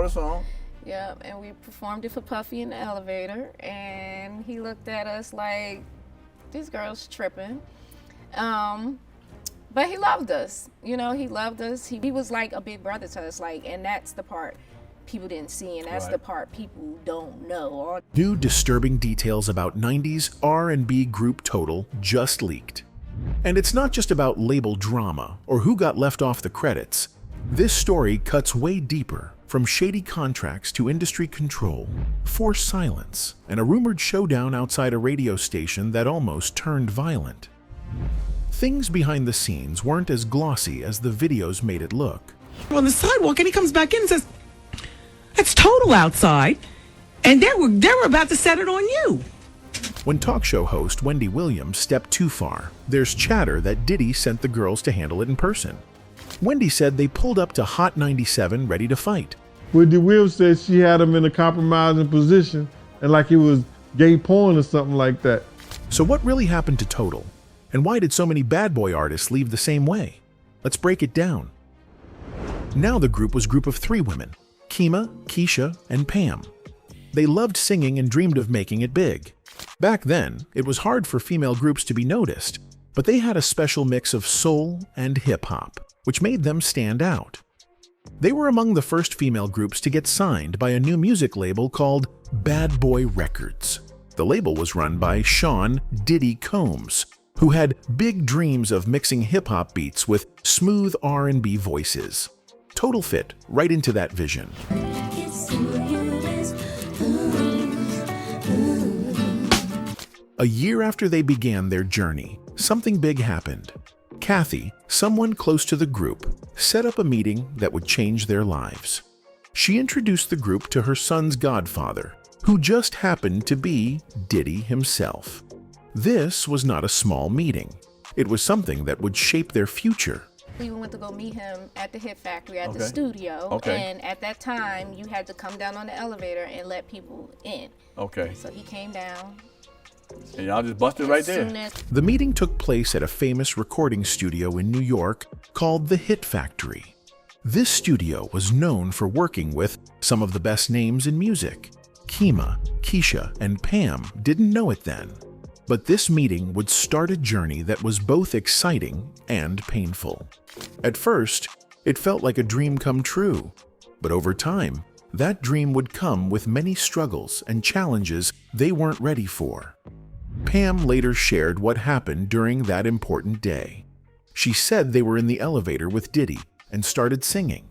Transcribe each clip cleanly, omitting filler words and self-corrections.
wrote a song. Yep, and we performed it for Puffy in the elevator, and he looked at us like, these girls tripping. But he loved us, you know, he loved us. He was like a big brother to us, like, and that's the part people didn't see, and that's the part people don't know. New disturbing details about 90s R&B group Total just leaked. And it's not just about label drama or who got left off the credits. This story cuts way deeper, from shady contracts to industry control, forced silence, and a rumored showdown outside a radio station that almost turned violent. Things behind the scenes weren't as glossy as the videos made it look. On the sidewalk, and he comes back in and says, "It's Total outside, and they were about to set it on you." When talk show host Wendy Williams stepped too far, there's chatter that Diddy sent the girls to handle it in person. Wendy said they pulled up to Hot 97 ready to fight. Wendy Williams said she had him in a compromising position and like it was gay porn or something like that. So what really happened to Total? And why did so many bad boy artists leave the same way? Let's break it down. Now the group was a group of 3 women, Kima, Keisha, and Pam. They loved singing and dreamed of making it big. Back then, it was hard for female groups to be noticed, but they had a special mix of soul and hip-hop, which made them stand out. They were among the first female groups to get signed by a new music label called Bad Boy Records. The label was run by Sean Diddy Combs, who had big dreams of mixing hip-hop beats with smooth R&B voices. Total fit right into that vision. A year after they began their journey, something big happened. Kathy, someone close to the group, set up a meeting that would change their lives. She introduced the group to her son's godfather, who just happened to be Diddy himself. This was not a small meeting. It was something that would shape their future. We went to go meet him at the Hit Factory, at the studio, and at that time, you had to come down on the elevator and let people in. Okay. So he came down. And y'all just busted right there. The meeting took place at a famous recording studio in New York called the Hit Factory. This studio was known for working with some of the best names in music. Kima, Keisha, and Pam didn't know it then. But this meeting would start a journey that was both exciting and painful. At first, it felt like a dream come true. But over time, that dream would come with many struggles and challenges they weren't ready for. Pam later shared what happened during that important day. She said they were in the elevator with Diddy and started singing.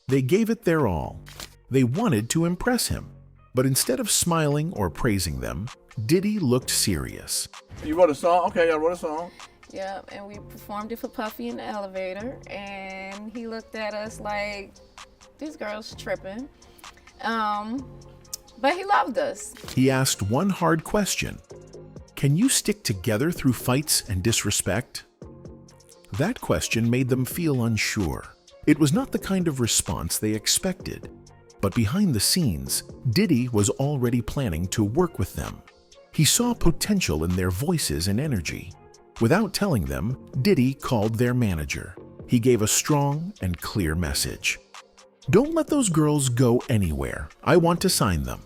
They gave it their all. They wanted to impress him. But instead of smiling or praising them, Diddy looked serious. You wrote a song? Okay, I wrote a song. Yep, and we performed it for Puffy in the elevator, and he looked at us like, these girls tripping. But he loved us. He asked one hard question. Can you stick together through fights and disrespect? That question made them feel unsure. It was not the kind of response they expected. But behind the scenes, Diddy was already planning to work with them. He saw potential in their voices and energy. Without telling them, Diddy called their manager. He gave a strong and clear message. Don't let those girls go anywhere. I want to sign them.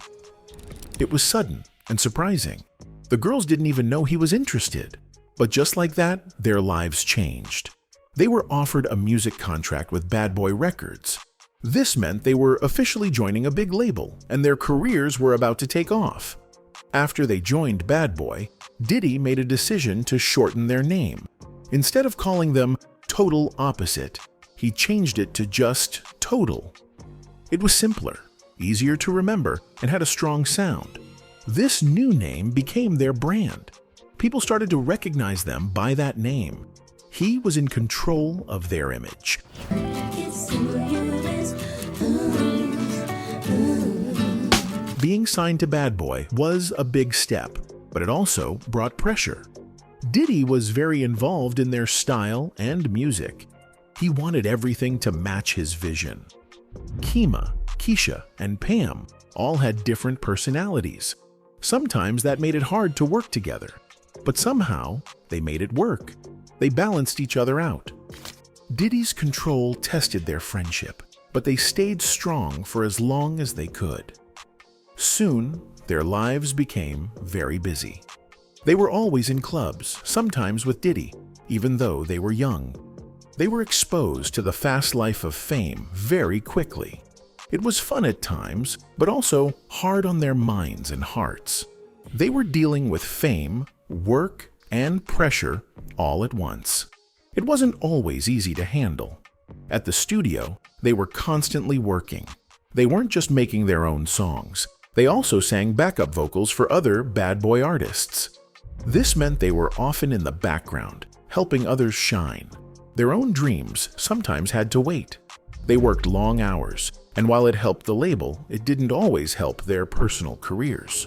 It was sudden and surprising. The girls didn't even know he was interested. But just like that, their lives changed. They were offered a music contract with Bad Boy Records. This meant they were officially joining a big label, and their careers were about to take off. After they joined Bad Boy, Diddy made a decision to shorten their name. Instead of calling them Total Opposite, he changed it to just Total. It was simpler, easier to remember, and had a strong sound. This new name became their brand. People started to recognize them by that name. He was in control of their image. Being signed to Bad Boy was a big step, but it also brought pressure. Diddy was very involved in their style and music. He wanted everything to match his vision. Kima, Keisha, and Pam all had different personalities. Sometimes that made it hard to work together, but somehow they made it work. They balanced each other out. Diddy's control tested their friendship, but they stayed strong for as long as they could. Soon, their lives became very busy. They were always in clubs, sometimes with Diddy, even though they were young. They were exposed to the fast life of fame very quickly. It was fun at times, but also hard on their minds and hearts. They were dealing with fame, work, and pressure all at once. It wasn't always easy to handle. At the studio, they were constantly working. They weren't just making their own songs. They also sang backup vocals for other bad boy artists. This meant they were often in the background, helping others shine. Their own dreams sometimes had to wait. They worked long hours, and while it helped the label, it didn't always help their personal careers.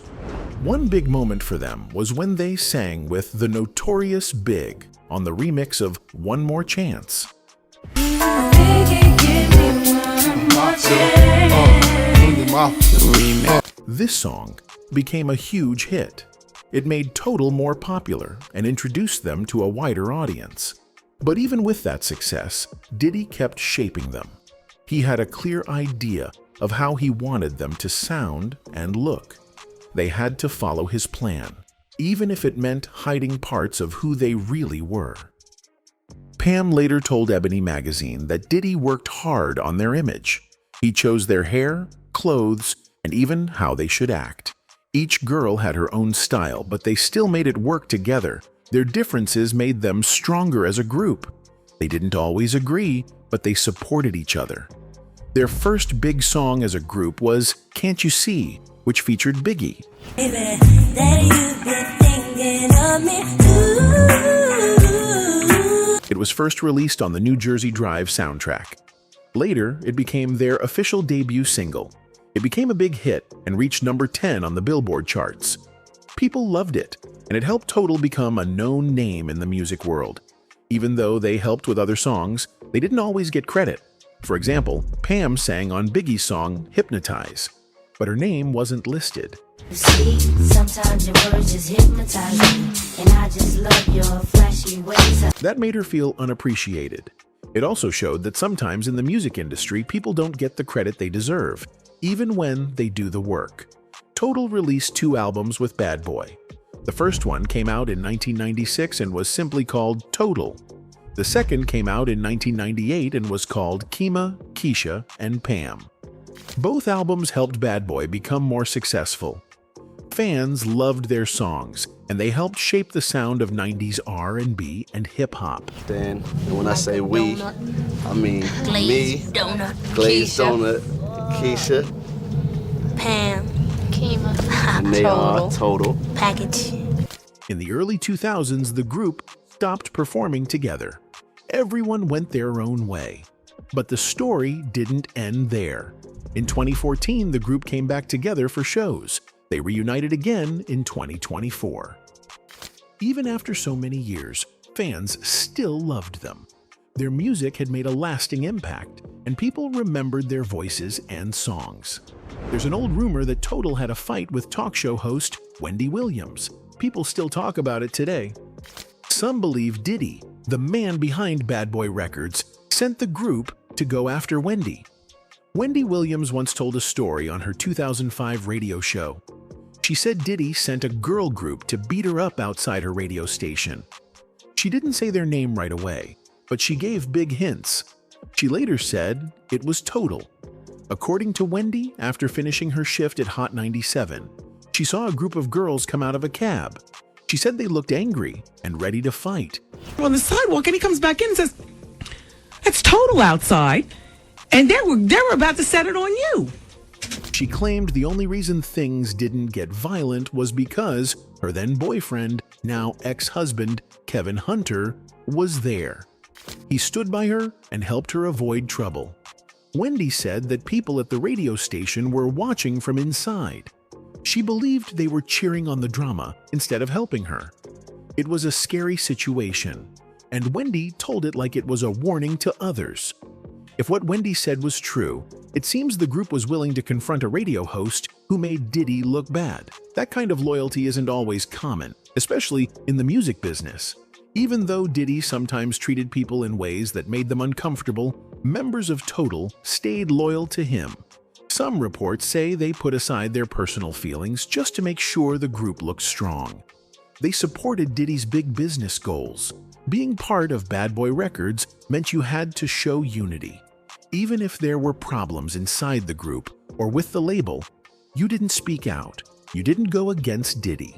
One big moment for them was when they sang with the Notorious Big on the remix of One More Chance. This song became a huge hit. It made Total more popular and introduced them to a wider audience. But even with that success, Diddy kept shaping them. He had a clear idea of how he wanted them to sound and look. They had to follow his plan, even if it meant hiding parts of who they really were. Pam later told Ebony magazine that Diddy worked hard on their image. He chose their hair, clothes, and even how they should act. Each girl had her own style, but they still made it work together. Their differences made them stronger as a group. They didn't always agree, but they supported each other. Their first big song as a group was Can't You See, which featured Biggie. It was first released on the New Jersey Drive soundtrack. Later, it became their official debut single. It became a big hit and reached number 10 on the Billboard charts. People loved it, and it helped Total become a known name in the music world. Even though they helped with other songs, they didn't always get credit. For example, Pam sang on Biggie's song Hypnotize, but her name wasn't listed. You see, sometimes your words just hypnotize me, and I just love your flashy ways. That made her feel unappreciated. It also showed that sometimes in the music industry, people don't get the credit they deserve, even when they do the work. Total released 2 albums with Bad Boy. The first one came out in 1996 and was simply called Total. The second came out in 1998 and was called Kima, Keisha, and Pam. Both albums helped Bad Boy become more successful. Fans loved their songs, and they helped shape the sound of 90s R&B and hip-hop. And when I say we, I mean Glazed me, donut, Glazed Donut, Keisha, Pam, Kima, and they are Total. package. In the early 2000s, the group stopped performing together. Everyone went their own way. But the story didn't end there. In 2014, the group came back together for shows. They reunited again in 2024. Even after so many years, fans still loved them. Their music had made a lasting impact, and people remembered their voices and songs. There's an old rumor that Total had a fight with talk show host Wendy Williams. People still talk about it today. Some believe Diddy, the man behind Bad Boy Records, sent the group to go after Wendy. Wendy Williams once told a story on her 2005 radio show. She said Diddy sent a girl group to beat her up outside her radio station. She didn't say their name right away, but she gave big hints. She later said it was Total. According to Wendy, after finishing her shift at Hot 97, she saw a group of girls come out of a cab. She said they looked angry and ready to fight. On the sidewalk, and he comes back in and says, "It's Total outside, and they were about to set it on you." She claimed the only reason things didn't get violent was because her then boyfriend, now ex-husband, Kevin Hunter, was there. He stood by her and helped her avoid trouble. Wendy said that people at the radio station were watching from inside. She believed they were cheering on the drama instead of helping her. It was a scary situation, and Wendy told it like it was a warning to others. If what Wendy said was true, it seems the group was willing to confront a radio host who made Diddy look bad. That kind of loyalty isn't always common, especially in the music business. Even though Diddy sometimes treated people in ways that made them uncomfortable, members of Total stayed loyal to him. Some reports say they put aside their personal feelings just to make sure the group looked strong. They supported Diddy's big business goals. Being part of Bad Boy Records meant you had to show unity. Even if there were problems inside the group or with the label, you didn't speak out. You didn't go against Diddy.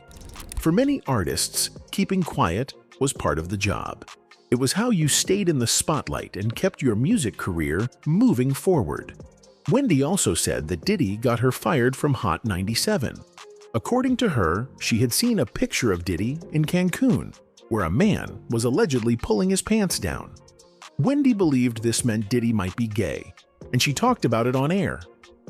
For many artists, keeping quiet was part of the job. It was how you stayed in the spotlight and kept your music career moving forward. Wendy also said that Diddy got her fired from Hot 97. According to her, she had seen a picture of Diddy in Cancun, where a man was allegedly pulling his pants down. Wendy believed this meant Diddy might be gay, and she talked about it on air.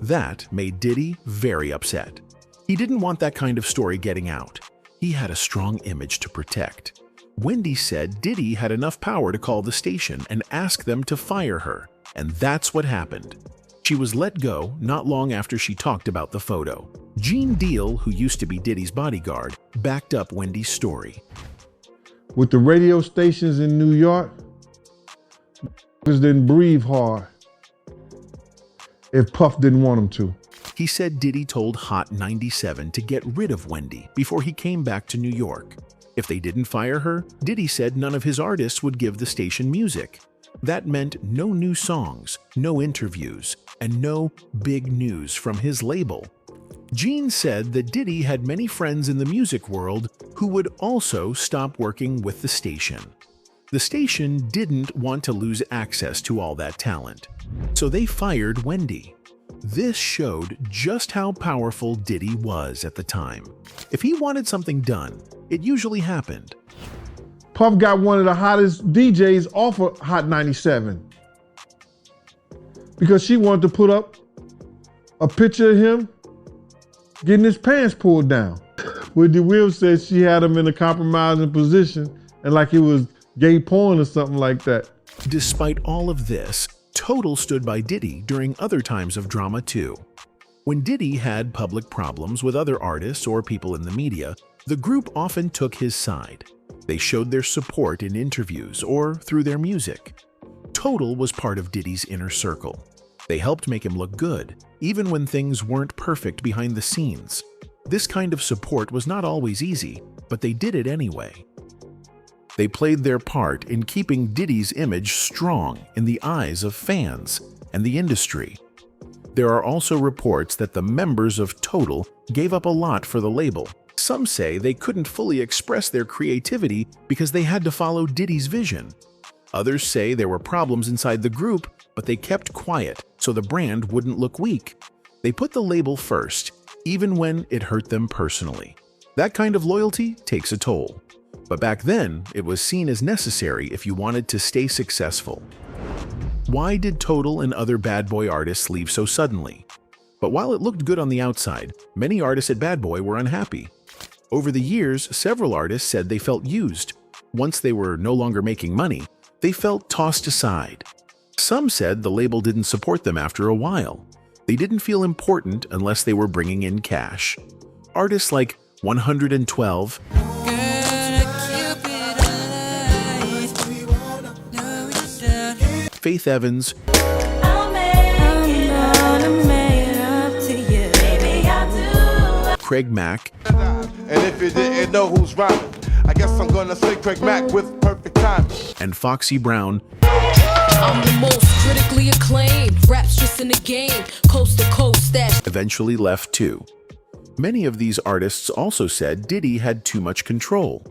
That made Diddy very upset. He didn't want that kind of story getting out. He had a strong image to protect. Wendy said Diddy had enough power to call the station and ask them to fire her, and that's what happened. She was let go not long after she talked about the photo. Gene Deal, who used to be Diddy's bodyguard, backed up Wendy's story. With the radio stations in New York, didn't breathe hard if Puff didn't want him to. He said Diddy told Hot 97 to get rid of Wendy before he came back to New York. If they didn't fire her, Diddy said none of his artists would give the station music. That meant no new songs, no interviews, and no big news from his label. Gene said that Diddy had many friends in the music world who would also stop working with the station. The station didn't want to lose access to all that talent, so they fired Wendy. This showed just how powerful Diddy was at the time. If he wanted something done, it usually happened. Puff got one of the hottest DJs off of Hot 97 because she wanted to put up a picture of him getting his pants pulled down. Wendy Williams said she had him in a compromising position and like it was gay porn or something like that. Despite all of this, Total stood by Diddy during other times of drama too. When Diddy had public problems with other artists or people in the media, the group often took his side. They showed their support in interviews or through their music. Total was part of Diddy's inner circle. They helped make him look good, even when things weren't perfect behind the scenes. This kind of support was not always easy, but they did it anyway. They played their part in keeping Diddy's image strong in the eyes of fans and the industry. There are also reports that the members of Total gave up a lot for the label. Some say they couldn't fully express their creativity because they had to follow Diddy's vision. Others say there were problems inside the group, but they kept quiet so the brand wouldn't look weak. They put the label first, even when it hurt them personally. That kind of loyalty takes a toll. But back then, it was seen as necessary if you wanted to stay successful. Why did Total and other Bad Boy artists leave so suddenly? But while it looked good on the outside, many artists at Bad Boy were unhappy. Over the years, several artists said they felt used. Once they were no longer making money, they felt tossed aside. Some said the label didn't support them after a while. They didn't feel important unless they were bringing in cash. Artists like 112, Faith Evans, Craig Mack, and if you didn't know who's rhyming, I guess I'm gonna say Craig Mack with perfect timing. and Foxy Brown I'm the most critically acclaimed rapstress in the game, coast to coast stash. eventually left too. Many of these artists also said Diddy had too much control.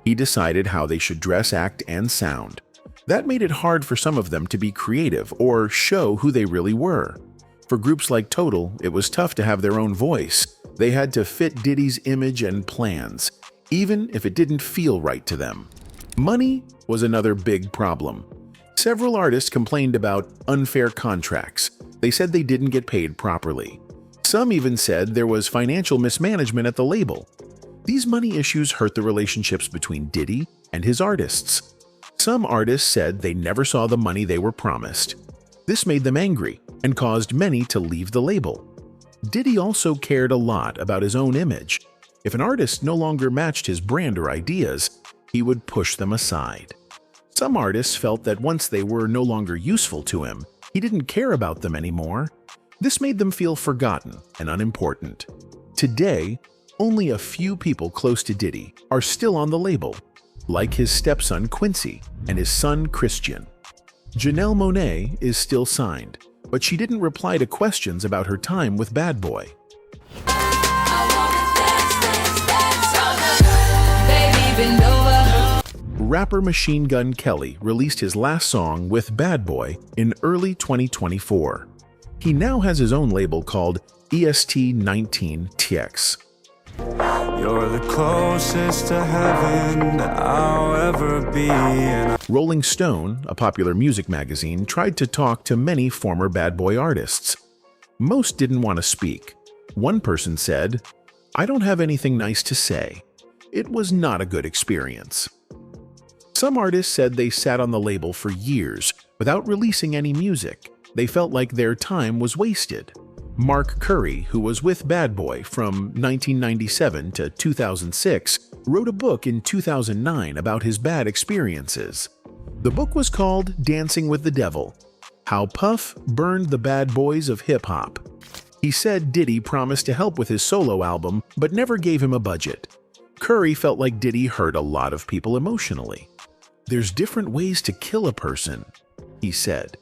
He decided how they should dress, act, and sound. That made it hard for some of them to be creative or show who they really were. For groups like Total, it was tough to have their own voice. They had to fit Diddy's image and plans, even if it didn't feel right to them. Money was another big problem. Several artists complained about unfair contracts. They said they didn't get paid properly. Some even said there was financial mismanagement at the label. These money issues hurt the relationships between Diddy and his artists. Some artists said they never saw the money they were promised. This made them angry and caused many to leave the label. Diddy also cared a lot about his own image. If an artist no longer matched his brand or ideas, he would push them aside. Some artists felt that once they were no longer useful to him, he didn't care about them anymore. This made them feel forgotten and unimportant. Today, only a few people close to Diddy are still on the label, like his stepson Quincy and his son Christian. Janelle Monáe is still signed, but she didn't reply to questions about her time with Bad Boy. Rapper Machine Gun Kelly released his last song with Bad Boy in early 2024. He now has his own label called EST19TX. You're the closest to heaven that I'll ever be. Rolling Stone, a popular music magazine, tried to talk to many former Bad Boy artists. Most didn't want to speak. One person said, "I don't have anything nice to say. It was not a good experience." Some artists said they sat on the label for years without releasing any music. They felt like their time was wasted. Mark Curry, who was with Bad Boy from 1997 to 2006, wrote a book in 2009 about his bad experiences. The book was called Dancing with the Devil: How Puff Burned the Bad Boys of Hip Hop. He said Diddy promised to help with his solo album but never gave him a budget. Curry felt like Diddy hurt a lot of people emotionally. "There's different ways to kill a person," he said.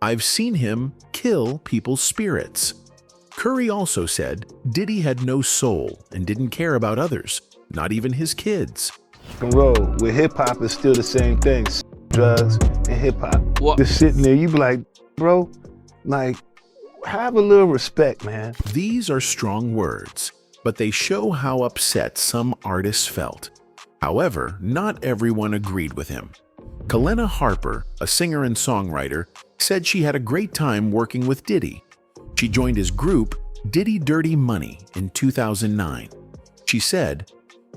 "I've seen him kill people's spirits." Curry also said Diddy had no soul and didn't care about others, not even his kids. Roll with hip hop is still the same thing. Drugs and hip hop. Just sitting there, you be like, bro, like, have a little respect, man. These are strong words, but they show how upset some artists felt. However, not everyone agreed with him. Kalena Harper, a singer and songwriter, said she had a great time working with Diddy. She joined his group, Diddy Dirty Money, in 2009. She said,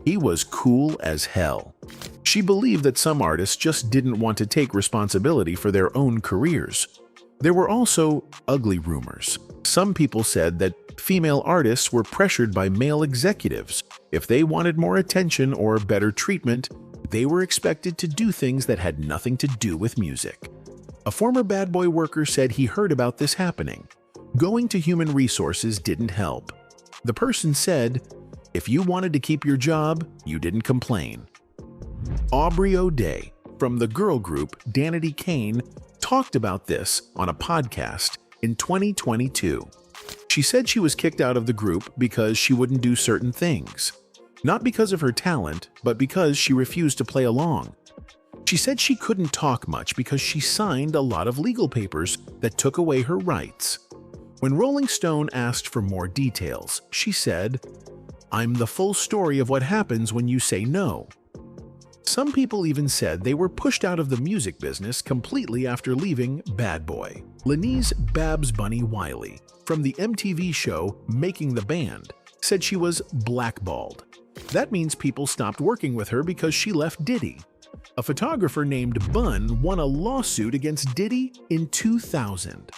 "He was cool as hell." She believed that some artists just didn't want to take responsibility for their own careers. There were also ugly rumors. Some people said that female artists were pressured by male executives. If they wanted more attention or better treatment, they were expected to do things that had nothing to do with music. A former Bad Boy worker said he heard about this happening. Going to human resources didn't help. The person said, "If you wanted to keep your job, you didn't complain." Aubrey O'Day, from the girl group Danity Kane, talked about this on a podcast in 2022. She said she was kicked out of the group because she wouldn't do certain things. Not because of her talent, but because she refused to play along. She said she couldn't talk much because she signed a lot of legal papers that took away her rights. When Rolling Stone asked for more details, she said, "I'm the full story of what happens when you say no." Some people even said they were pushed out of the music business completely after leaving Bad Boy. Lenise Babs Bunny Wiley, from the MTV show Making the Band, said she was blackballed. That means people stopped working with her because she left Diddy. A photographer named Bun won a lawsuit against Diddy in 2000.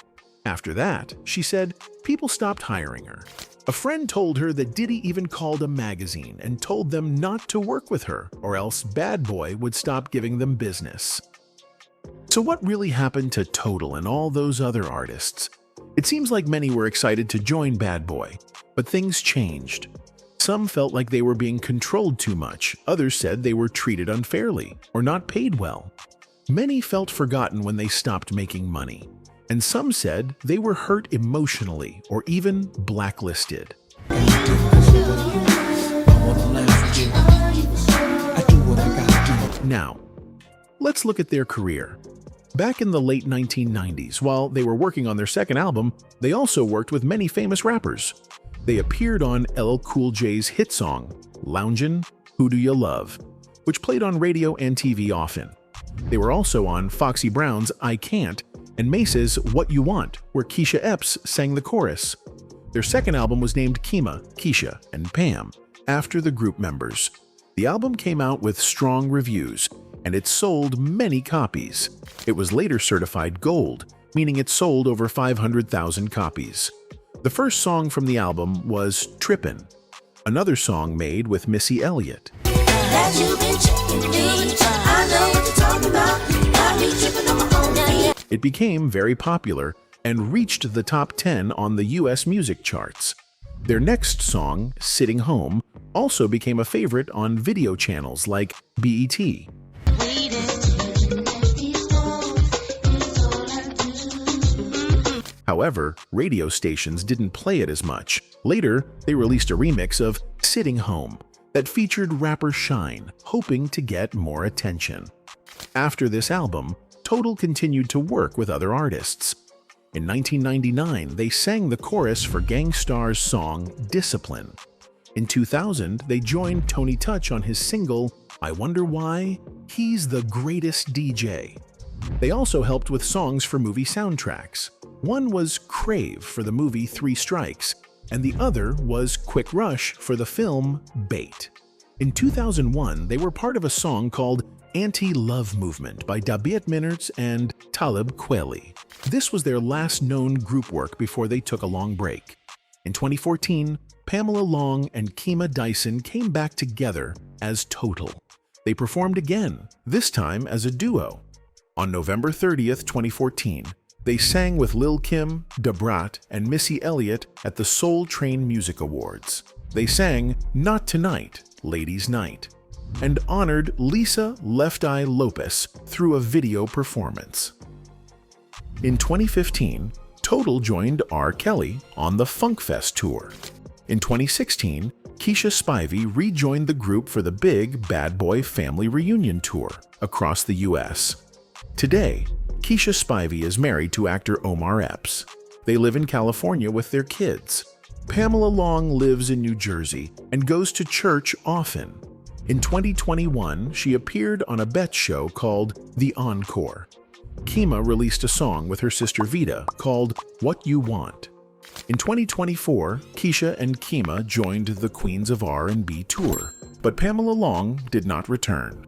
After that, she said, people stopped hiring her. A friend told her that Diddy even called a magazine and told them not to work with her, or else Bad Boy would stop giving them business. So what really happened to Total and all those other artists? It seems like many were excited to join Bad Boy, but things changed. Some felt like they were being controlled too much, others said they were treated unfairly or not paid well. Many felt forgotten when they stopped making money. And some said they were hurt emotionally or even blacklisted. Now, let's look at their career. Back in the late 1990s, while they were working on their second album, they also worked with many famous rappers. They appeared on LL Cool J's hit song, Loungin', Who Do You Love, which played on radio and TV often. They were also on Foxy Brown's I Can't, and Mace's What You Want, where Keisha Epps sang the chorus. Their second album was named Kima, Keisha, and Pam, after the group members. The album came out with strong reviews, and it sold many copies. It was later certified gold, meaning it sold over 500,000 copies. The first song from the album was Trippin', another song made with Missy Elliott. That you've been asking me. I know what you're talking about. Got me tripping on my own. It became very popular and reached the top 10 on the US music charts. Their next song, Sitting Home, also became a favorite on video channels like BET. However, radio stations didn't play it as much. Later, they released a remix of Sitting Home that featured rapper Shine, hoping to get more attention. After this album, Total continued to work with other artists. In 1999, they sang the chorus for Gang Starr's song Discipline. In 2000, they joined Tony Touch on his single I Wonder Why, He's the Greatest DJ. They also helped with songs for movie soundtracks. One was Crave for the movie 3 Strikes, and the other was Quick Rush for the film Bait. In 2001, they were part of a song called Anti-Love Movement by Dabiat Minards and Talib Kweli. This was their last known group work before they took a long break. In 2014, Pamela Long and Kima Dyson came back together as Total. They performed again, this time as a duo. On November 30th, 2014, they sang with Lil Kim, Da Brat, and Missy Elliott at the Soul Train Music Awards. They sang Not Tonight, Ladies' Night, and honored Lisa Left Eye Lopez through a video performance. In 2015, Total joined R. Kelly on the Funk Fest tour. In 2016, Keisha Spivey rejoined the group for the big Bad Boy Family Reunion tour across the U.S. Today, Keisha Spivey is married to actor Omar Epps. They live in California with their kids. Pamela Long lives in New Jersey and goes to church often. In 2021, she appeared on a bet show called The Encore. Kima released a song with her sister Vida called What You Want. In 2024, Keisha and Kima joined the Queens of R&B tour, but Pamela Long did not return.